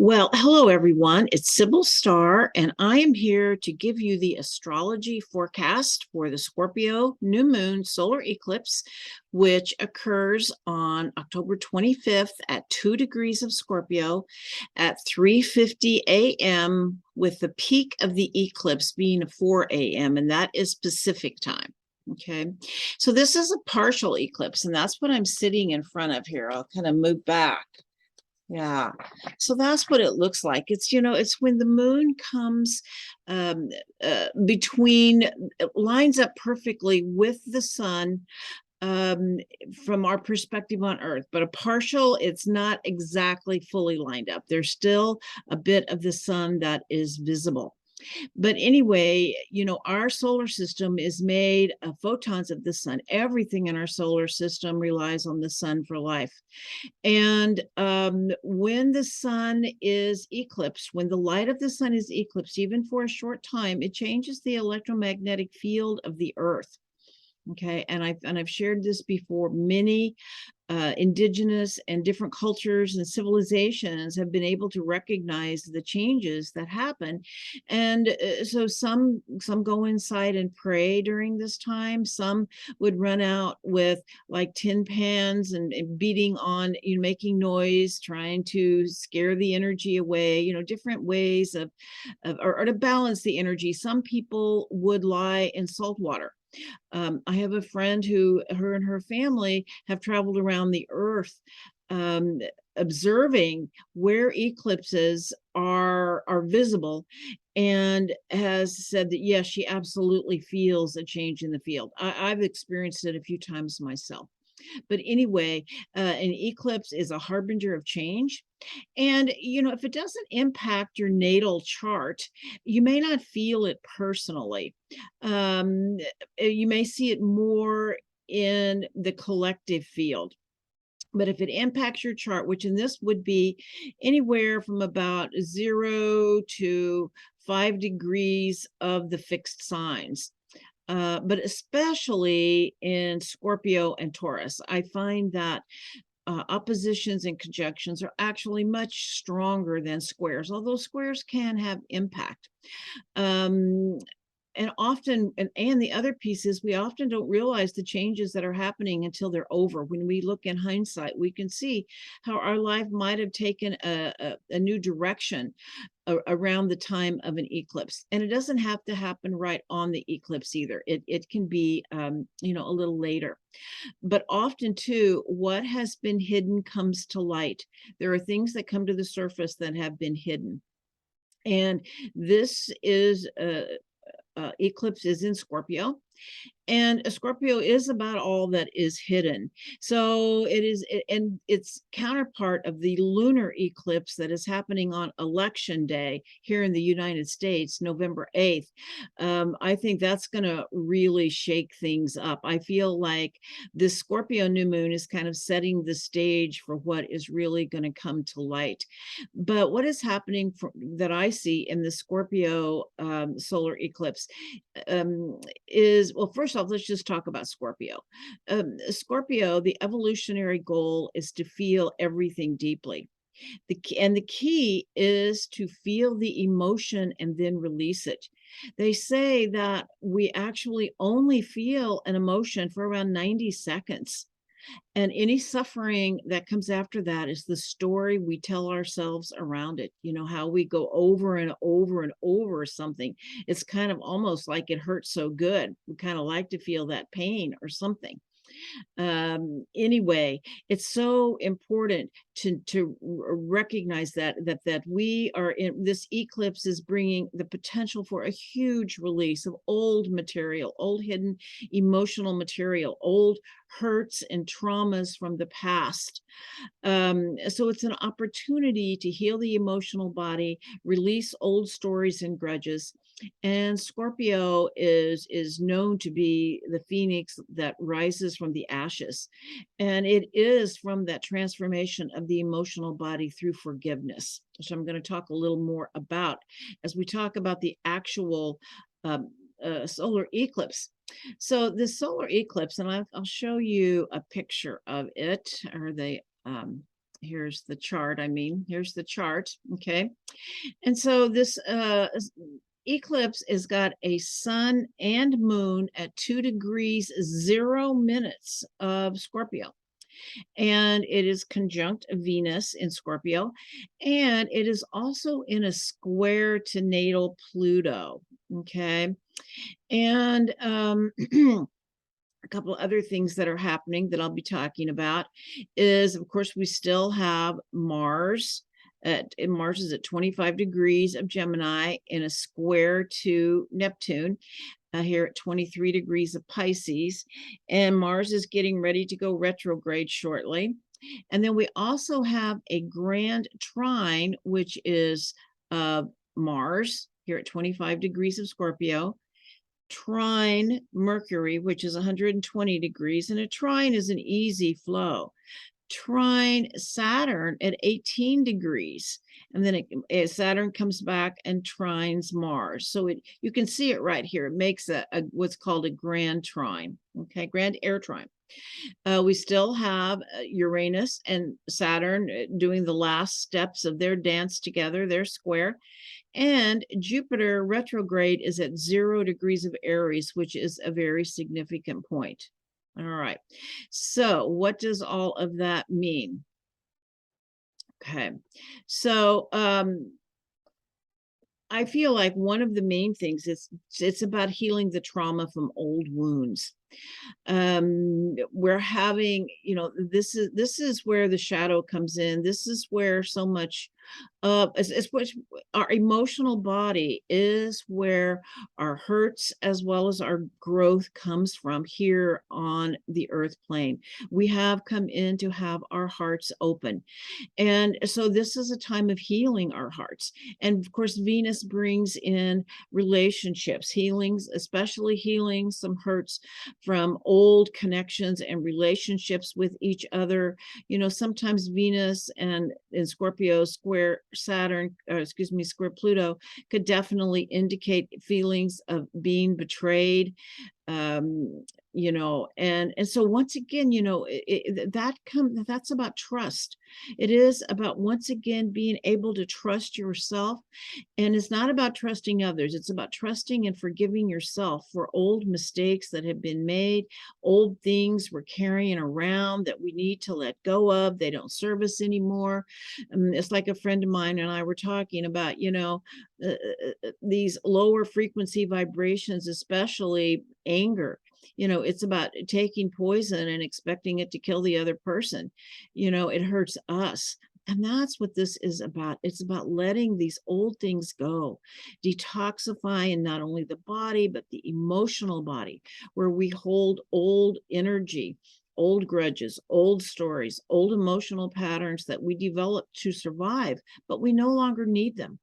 Well, hello everyone. It's Sibyl Star, and I am here to give you the astrology forecast for the Scorpio new moon solar eclipse, which occurs on October 25th at 2 degrees of Scorpio at 3:50 a.m., with the peak of the eclipse being 4 a.m., and that is Pacific time. Okay, so this is a partial eclipse, and that's what I'm sitting in front of here. I'll kind of move back. Yeah. So that's what it looks like. It's when the moon comes between, it lines up perfectly with the sun um, from our perspective on Earth. But a partial, it's not exactly fully lined up. There's still a bit of the sun that is visible. But anyway, our solar system is made of photons of the sun. Everything in our solar system relies on the sun for life. And when the sun is eclipsed, when the light of the sun is eclipsed, even for a short time, it changes the electromagnetic field of the Earth. Okay, and I've shared this before. Many indigenous and different cultures and civilizations have been able to recognize the changes that happen, and so some go inside and pray during this time. Some would run out with like tin pans and beating on, making noise, trying to scare the energy away. Different ways or to balance the energy. Some people would lie in salt water. I have a friend her and her family have traveled around the earth, observing where eclipses are visible, and has said that yes, she absolutely feels a change in the field. I've experienced it a few times myself. But anyway, an eclipse is a harbinger of change. And, if it doesn't impact your natal chart, you may not feel it personally. You may see it more in the collective field. But if it impacts your chart, which in this would be anywhere from about 0 to 5 degrees of the fixed signs, but especially in Scorpio and Taurus, I find that oppositions and conjunctions are actually much stronger than squares, although squares can have impact. And often, and the other piece is, we often don't realize the changes that are happening until they're over. When we look in hindsight, we can see how our life might have taken a new direction around the time of an eclipse. And it doesn't have to happen right on the eclipse either. It can be a little later. But often too, what has been hidden comes to light. There are things that come to the surface that have been hidden. And this is eclipse is in Scorpio, and a Scorpio is about all that is hidden. So it is, and it's counterpart of the lunar eclipse that is happening on election day here in the United States, November 8th. I think that's going to really shake things up. I feel like this Scorpio new moon is kind of setting the stage for what is really going to come to light. But what is happening that I see in the Scorpio solar eclipse is, well, first off, let's just talk about Scorpio. Scorpio, the evolutionary goal is to feel everything deeply. The key is to feel the emotion and then release it. They say that we actually only feel an emotion for around 90 seconds. And any suffering that comes after that is the story we tell ourselves around it. How we go over and over and over something. It's kind of almost like it hurts so good. We kind of like to feel that pain or something. Anyway, it's so important to recognize that we are in this eclipse is bringing the potential for a huge release of old material, old hidden emotional material, old hurts and traumas from the past. So it's an opportunity to heal the emotional body, release old stories and grudges. And Scorpio is known to be the phoenix that rises from the ashes. And it is from that transformation of the emotional body through forgiveness, which I'm going to talk a little more about as we talk about the actual solar eclipse. So the solar eclipse, and I'll show you a picture of it, or the here's the chart. Here's the chart. Okay. And so this eclipse has got a sun and moon at 2 degrees 0 minutes of Scorpio. And it is conjunct Venus in Scorpio. And it is also in a square to natal Pluto. Okay. And a couple of other things that are happening that I'll be talking about is, of course, we still have Mars. Mars is at 25 degrees of Gemini in a square to Neptune. Here at 23 degrees of Pisces, and Mars is getting ready to go retrograde shortly. And then we also have a Grand Trine, which is Mars here at 25 degrees of Scorpio, trine Mercury, which is 120 degrees, and a trine is an easy flow. Trine Saturn at 18 degrees, and then Saturn comes back and trines Mars. So you can see it right here. It makes a what's called a grand trine. Okay, Grand Air Trine. We still have Uranus and Saturn doing the last steps of their dance together. They're square. And Jupiter retrograde is at 0 degrees of Aries, which is a very significant point. All right. So what does all of that mean? Okay. So I feel like one of the main things is it's about healing the trauma from old wounds. We're having, this is where the shadow comes in. This is where so much our emotional body is where our hurts as well as our growth comes from here on the earth plane. We have come in to have our hearts open. And so this is a time of healing our hearts. And of course, Venus brings in relationships, healings, especially healing some hurts from old connections and relationships with each other. Sometimes Venus and in Scorpio square Saturn, square Pluto could definitely indicate feelings of being betrayed. And so once again, that's about trust. It is about, once again, being able to trust yourself. And it's not about trusting others. It's about trusting and forgiving yourself for old mistakes that have been made, old things we're carrying around that we need to let go of. They don't serve us anymore. It's like a friend of mine and I were talking about, these lower frequency vibrations, especially anger. It's about taking poison and expecting it to kill the other person. It hurts us. And that's what this is about. It's about letting these old things go, detoxifying not only the body, but the emotional body, where we hold old energy, old grudges, old stories, old emotional patterns that we developed to survive, but we no longer need them.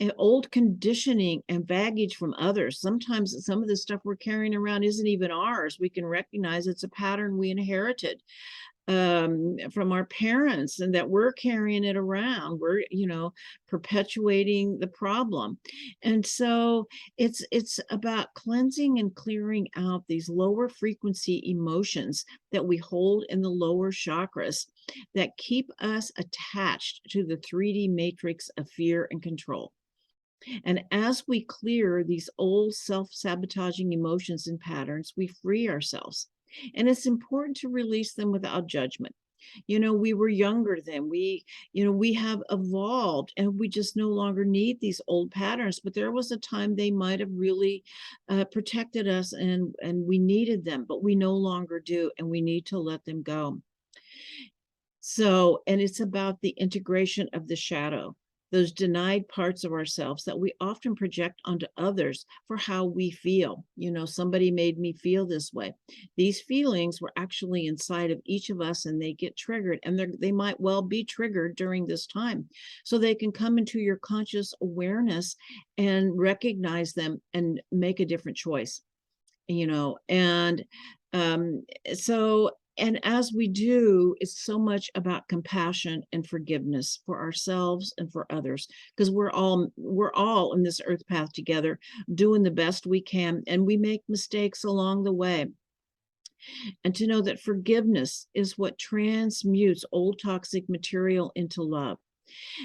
And old conditioning and baggage from others. Sometimes some of the stuff we're carrying around isn't even ours. We can recognize it's a pattern we inherited from our parents, and that we're carrying it around. We're perpetuating the problem. And so it's about cleansing and clearing out these lower frequency emotions that we hold in the lower chakras that keep us attached to the 3D matrix of fear and control. And as we clear these old self-sabotaging emotions and patterns, we free ourselves. And it's important to release them without judgment. We were younger then. We have evolved, and we just no longer need these old patterns. But there was a time they might have really protected us, and we needed them, but we no longer do, and we need to let them go. So, and it's about the integration of the shadow, those denied parts of ourselves that we often project onto others for how we feel. Somebody made me feel this way. These feelings were actually inside of each of us, and they get triggered, and they might well be triggered during this time. So they can come into your conscious awareness and recognize them and make a different choice, and and as we do, it's so much about compassion and forgiveness for ourselves and for others, because we're all in this earth path together, doing the best we can, and we make mistakes along the way. and to know that forgiveness is what transmutes old toxic material into love.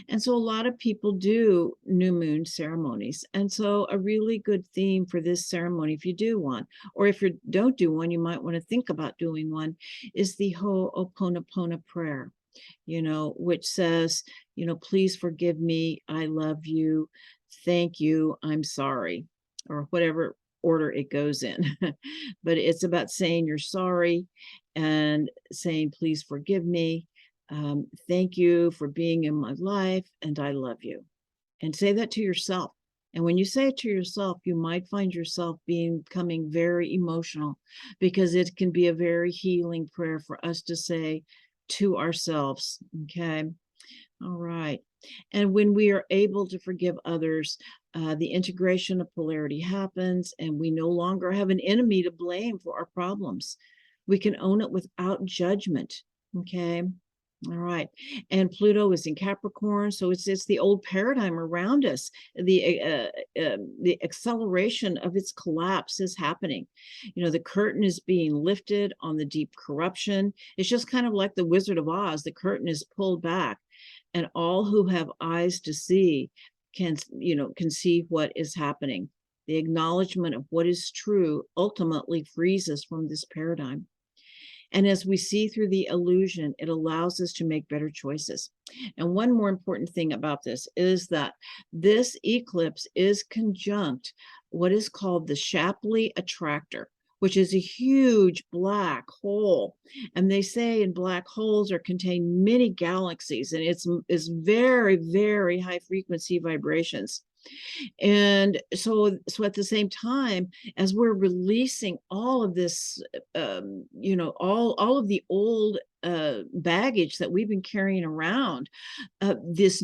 And so a lot of people do new moon ceremonies. And so a really good theme for this ceremony, if you do one, or if you don't do one, you might want to think about doing one, is the Ho'oponopono prayer, which says, please forgive me, I love you, thank you, I'm sorry, or whatever order it goes in. But it's about saying you're sorry and saying, please forgive me. Thank you for being in my life, and I love you. And say that to yourself. And when you say it to yourself, you might find yourself becoming very emotional, because it can be a very healing prayer for us to say to ourselves. Okay. All right. And when we are able to forgive others, the integration of polarity happens, and we no longer have an enemy to blame for our problems. We can own it without judgment. Okay. All right. And Pluto is in Capricorn, so it's the old paradigm around us. The acceleration of its collapse is happening. The curtain is being lifted on the deep corruption. It's just kind of like the Wizard of Oz. The curtain is pulled back, and all who have eyes to see can see what is happening. The acknowledgement of what is true ultimately frees us from this paradigm. And as we see through the illusion, it allows us to make better choices. And one more important thing about this is that this eclipse is conjunct what is called the Shapley Attractor, which is a huge black hole. And they say in black holes are contain many galaxies, and it's very, very high frequency vibrations. And so at the same time, as we're releasing all of this, all of the old baggage that we've been carrying around, this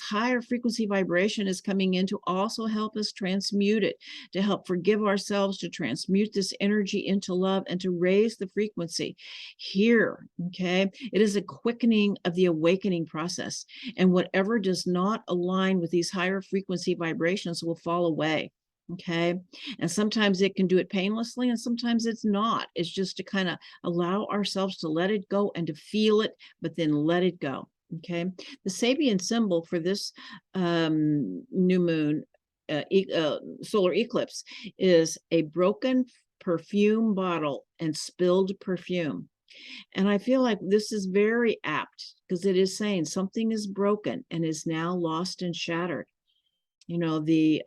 higher frequency vibration is coming in to also help us transmute it, to help forgive ourselves, to transmute this energy into love, and to raise the frequency here. Okay. It is a quickening of the awakening process, and whatever does not align with these higher frequency vibrations will fall away. Okay. And sometimes it can do it painlessly, and sometimes it's not. It's just to kind of allow ourselves to let it go and to feel it, but then let it go. Okay. The Sabian symbol for this new moon solar eclipse is a broken perfume bottle and spilled perfume. And I feel like this is very apt, because it is saying something is broken and is now lost and shattered. The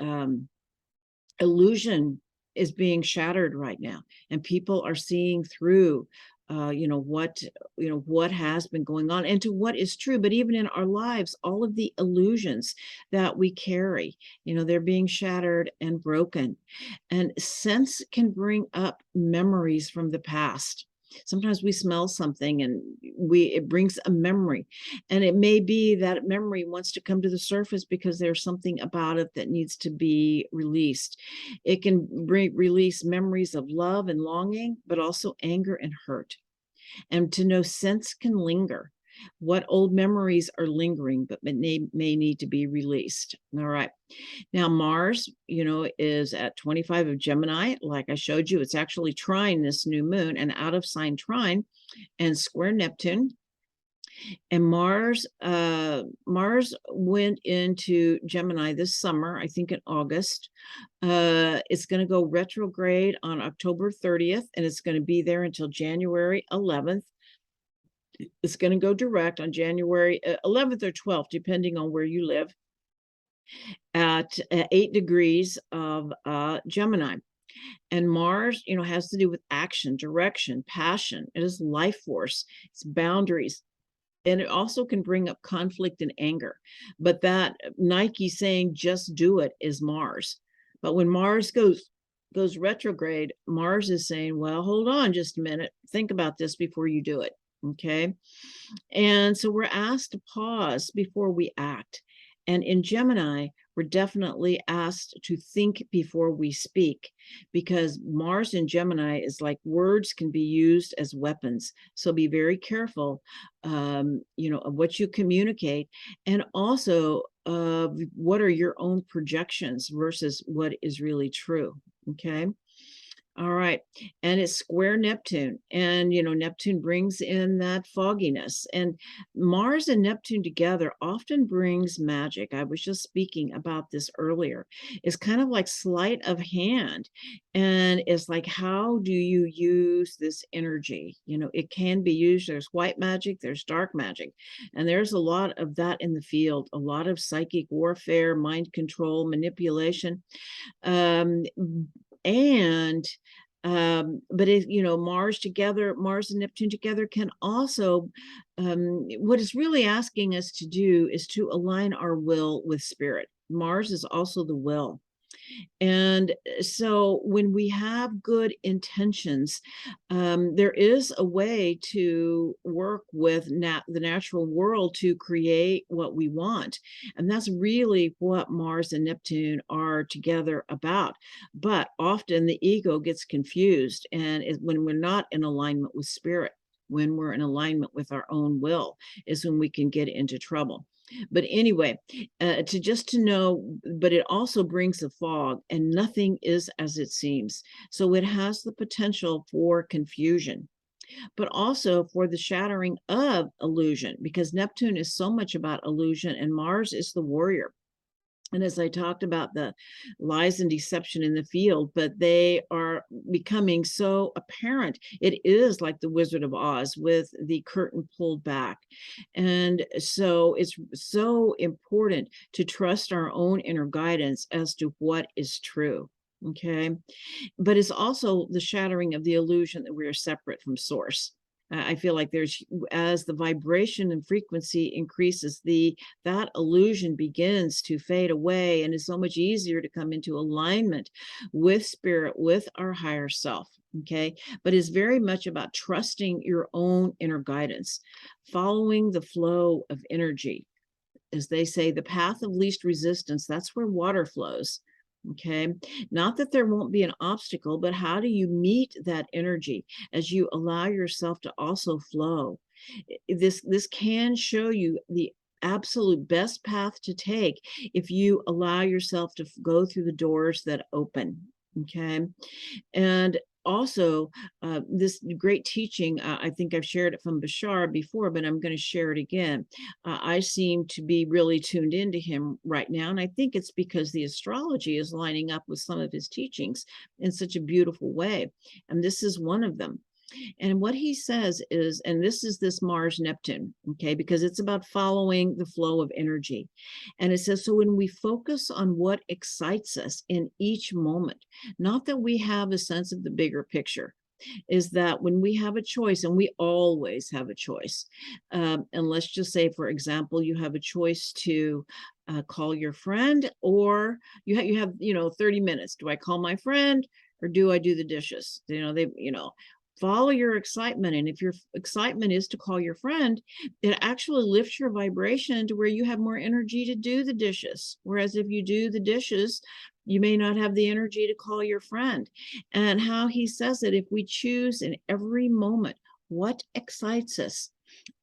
illusion is being shattered right now, and people are seeing through what has been going on and to what is true. But even in our lives, all of the illusions that we carry, they're being shattered and broken. And sense can bring up memories from the past. Sometimes we smell something and it brings a memory, and it may be that memory wants to come to the surface because there's something about it that needs to be released. It can release memories of love and longing, but also anger and hurt. And to know sense can linger. What old memories are lingering, but may need to be released. All right. Now, Mars, is at 25 of Gemini. Like I showed you, it's actually trine this new moon, and out of sign trine and square Neptune. And Mars went into Gemini this summer, I think in August. It's going to go retrograde on October 30th, and it's going to be there until January 11th. It's going to go direct on January 11th or 12th, depending on where you live, at 8 degrees of Gemini. And Mars, has to do with action, direction, passion. It is life force, it's boundaries. And it also can bring up conflict and anger. But that Nike saying, just do it, is Mars. But when Mars goes retrograde, Mars is saying, well, hold on just a minute. Think about this before you do it. Okay. And so we're asked to pause before we act. And in Gemini, we're definitely asked to think before we speak, because Mars in Gemini is like words can be used as weapons. So be very careful, of what you communicate, and also what are your own projections versus what is really true. Okay. All right. And it's square Neptune. And, Neptune brings in that fogginess. And Mars and Neptune together often brings magic. I was just speaking about this earlier. It's kind of like sleight of hand. And it's like, how do you use this energy? It can be used. There's white magic, there's dark magic. And there's a lot of that in the field, a lot of psychic warfare, mind control, manipulation. Um, and but if Mars and Neptune together can also, what it's really asking us to do is to align our will with spirit. Mars is also the will. And so when we have good intentions, there is a way to work with the natural world to create what we want. And that's really what Mars and Neptune are together about. But often the ego gets confused, and when we're not in alignment with spirit, when we're in alignment with our own will, is when we can get into trouble. But anyway, to know, but it also brings a fog, and nothing is as it seems. So it has the potential for confusion, but also for the shattering of illusion, because Neptune is so much about illusion and Mars is the warrior. And as I talked about the lies and deception in the field, but they are becoming so apparent. It is like the Wizard of Oz with the curtain pulled back. And so it's so important to trust our own inner guidance as to what is true. Okay. But it's also the shattering of the illusion that we are separate from source. I feel like as the vibration and frequency increases, that illusion begins to fade away, and it's so much easier to come into alignment with spirit, with our higher self. Okay. But it's very much about trusting your own inner guidance, following the flow of energy. As they say, the path of least resistance, that's where water flows. Okay. Not that there won't be an obstacle, but how do you meet that energy as you allow yourself to also flow? This can show you the absolute best path to take if you allow yourself to go through the doors that open. Okay. And also, this great teaching, I think I've shared it from Bashar before, but I'm going to share it again. I seem to be really tuned into him right now, and I think it's because the astrology is lining up with some of his teachings in such a beautiful way. And this is one of them. And what he says is, and this is this Mars Neptune, okay, because it's about following the flow of energy. And it says, so when we focus on what excites us in each moment, not that we have a sense of the bigger picture, is that when we have a choice, and we always have a choice, and let's just say, for example, you have a choice to call your friend, or you have 30 minutes. Do I call my friend or do I do the dishes? Follow your excitement. And if your excitement is to call your friend, it actually lifts your vibration to where you have more energy to do the dishes. Whereas if you do the dishes, you may not have the energy to call your friend. And how he says it, if we choose in every moment what excites us,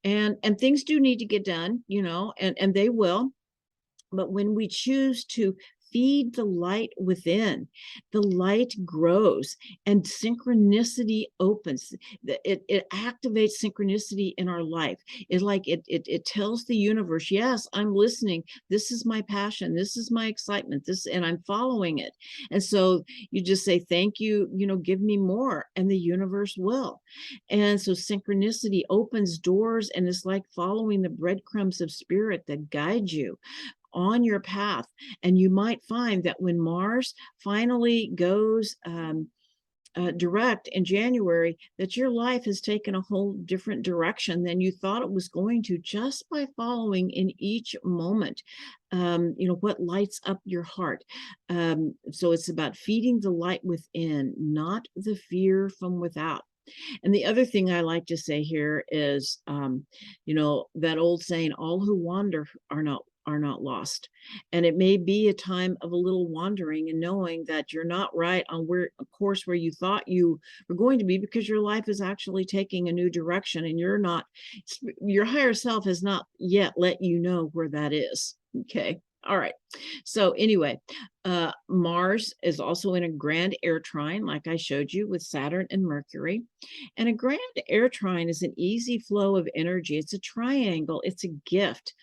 and things do need to get done, and they will. But when we choose to feed the light within, the light grows and synchronicity opens. It activates synchronicity in our life. It tells the universe, yes, I'm listening. This is my passion. This is my excitement. And I'm following it. And so you just say, thank you, give me more, and the universe will. And so synchronicity opens doors, and it's like following the breadcrumbs of spirit that guide you on your path. And you might find that when Mars finally goes direct in January, that your life has taken a whole different direction than you thought it was going to, just by following in each moment what lights up your heart. So it's about feeding the light within, not the fear from without. And the other thing I like to say here is, that old saying, all who wander are not lost. And it may be a time of a little wandering and knowing that you're not right on a course where you thought you were going to be, because your life is actually taking a new direction, and your higher self has not yet let you know where that is. Okay. All right. So anyway, Mars is also in a Grand Air Trine, like I showed you with Saturn and Mercury. And a Grand Air Trine is an easy flow of energy. It's a triangle. It's a gift.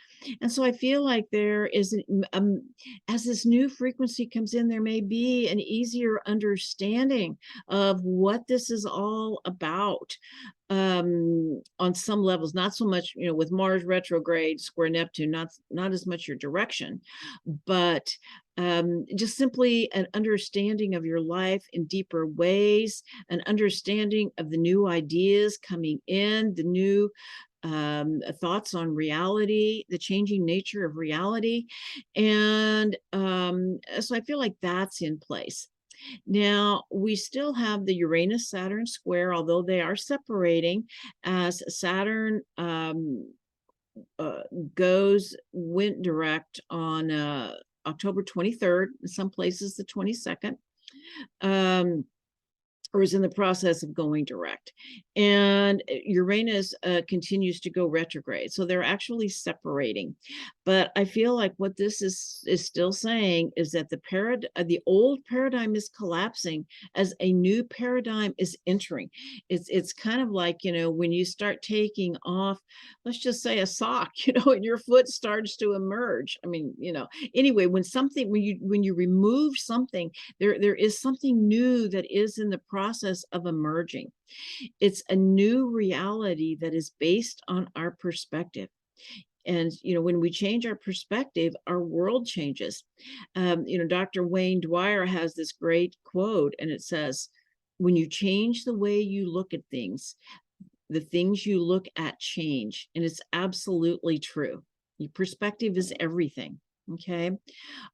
And so I feel like there is, as this new frequency comes in, there may be an easier understanding of what this is all about, on some levels. Not so much, with Mars retrograde square Neptune, not as much your direction, but just simply an understanding of your life in deeper ways, an understanding of the new ideas coming in, the new thoughts on reality, the changing nature of reality. And so I feel like that's in place. Now, we still have the Uranus Saturn square, although they are separating as Saturn went direct on October 23rd, in some places the 22nd. Or is in the process of going direct. And Uranus continues to go retrograde. So they're actually separating. But I feel like what this is still saying is that the old paradigm is collapsing as a new paradigm is entering. It's kind of like, when you start taking off, let's just say a sock, and your foot starts to emerge. I mean, anyway, when you remove something, there is something new that is in the process of emerging. It's a new reality that is based on our perspective. And, when we change our perspective, our world changes. Dr. Wayne Dwyer has this great quote, and it says, when you change the way you look at things, the things you look at change. And it's absolutely true. Your perspective is everything. Okay.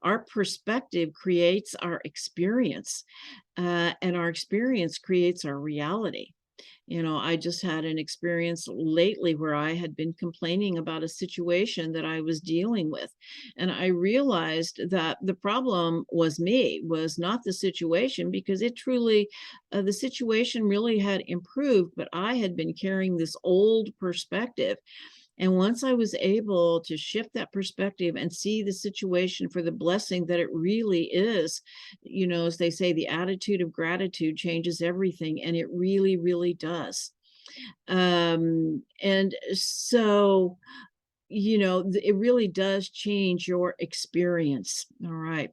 Our perspective creates our experience, and our experience creates our reality. I just had an experience lately where I had been complaining about a situation that I was dealing with. And I realized that the problem was not the situation, because the situation really had improved, but I had been carrying this old perspective. And once I was able to shift that perspective and see the situation for the blessing that it really is, as they say, the attitude of gratitude changes everything. And it really, really does. And so, it really does change your experience. All right.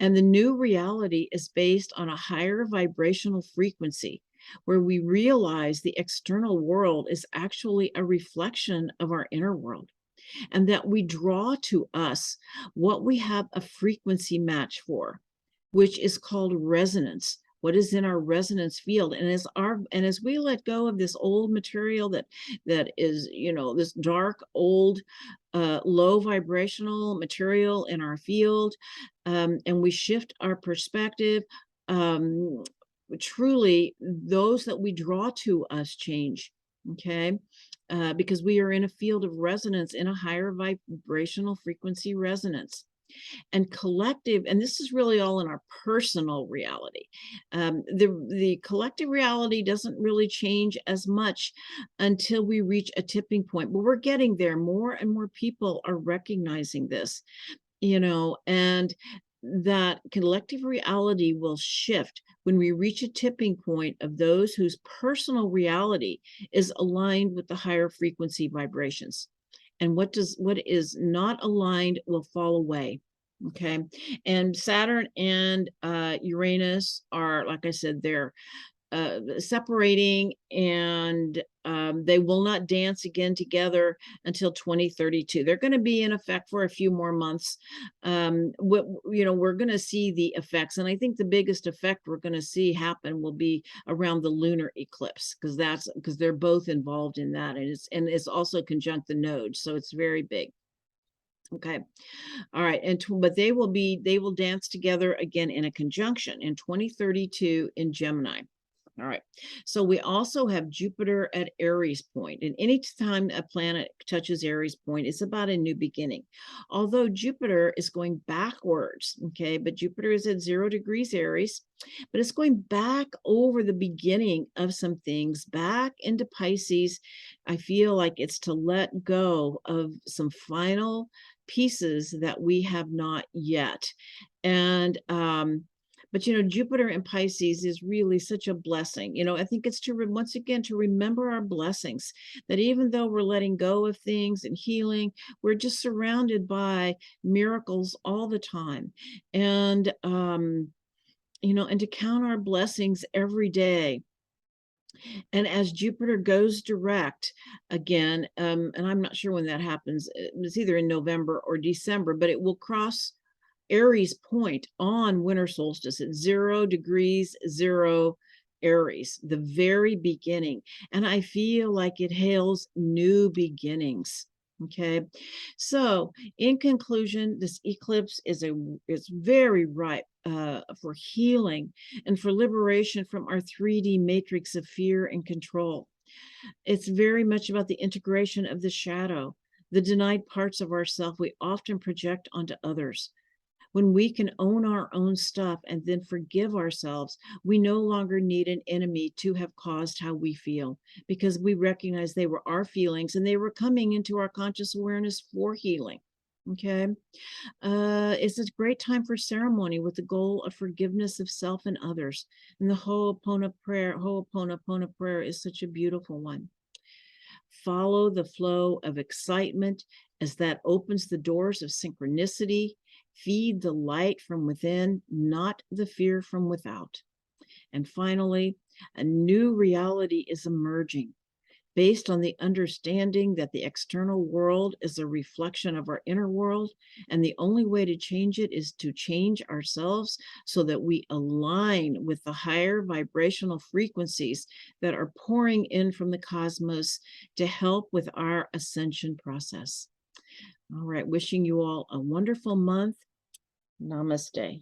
And the new reality is based on a higher vibrational frequency, where we realize the external world is actually a reflection of our inner world, and that we draw to us what we have a frequency match for, which is called resonance. What is in our resonance field? And as we let go of this old material that is, this dark, old, low vibrational material in our field, and we shift our perspective, truly those that we draw to us change. Okay. Because we are in a field of resonance, in a higher vibrational frequency resonance. And collective, and this is really all in our personal reality. The collective reality doesn't really change as much until we reach a tipping point, but we're getting there. More and more people are recognizing this, and that collective reality will shift when we reach a tipping point of those whose personal reality is aligned with the higher frequency vibrations. And what is not aligned will fall away. Okay. And Saturn and Uranus are, like I said, they're separating, and they will not dance again together until 2032. They're going to be in effect for a few more months. We're going to see the effects, and I think the biggest effect we're going to see happen will be around the lunar eclipse, because they're both involved in that, and it's also conjunct the nodes, so it's very big. Okay. All right. But they will dance together again in a conjunction in 2032 in Gemini. All right. So we also have Jupiter at Aries point. And any time a planet touches Aries point, it's about a new beginning. Although Jupiter is going backwards, okay, but Jupiter is at 0 degrees Aries, but it's going back over the beginning of some things, back into Pisces. I feel like it's to let go of some final pieces that we have not yet. And but Jupiter in Pisces is really such a blessing. I think it's to once again to remember our blessings, that even though we're letting go of things and healing, we're just surrounded by miracles all the time. And and to count our blessings every day. And as Jupiter goes direct again, and I'm not sure when that happens, it's either in November or December, but it will cross Aries point on winter solstice at 0 degrees 0 Aries, the very beginning. And I feel like it hails new beginnings. Okay, so in conclusion, this eclipse is very ripe for healing and for liberation from our 3D matrix of fear and control. It's very much about the integration of the shadow, the denied parts of ourself we often project onto others. When we can own our own stuff and then forgive ourselves, we no longer need an enemy to have caused how we feel, because we recognize they were our feelings and they were coming into our conscious awareness for healing. Okay. It's a great time for ceremony with the goal of forgiveness of self and others. And the Ho'oponopono prayer is such a beautiful one. Follow the flow of excitement as that opens the doors of synchronicity. Feed the light from within, not the fear from without. And finally, a new reality is emerging based on the understanding that the external world is a reflection of our inner world, and the only way to change it is to change ourselves so that we align with the higher vibrational frequencies that are pouring in from the cosmos to help with our ascension process. All right, wishing you all a wonderful month. Namaste.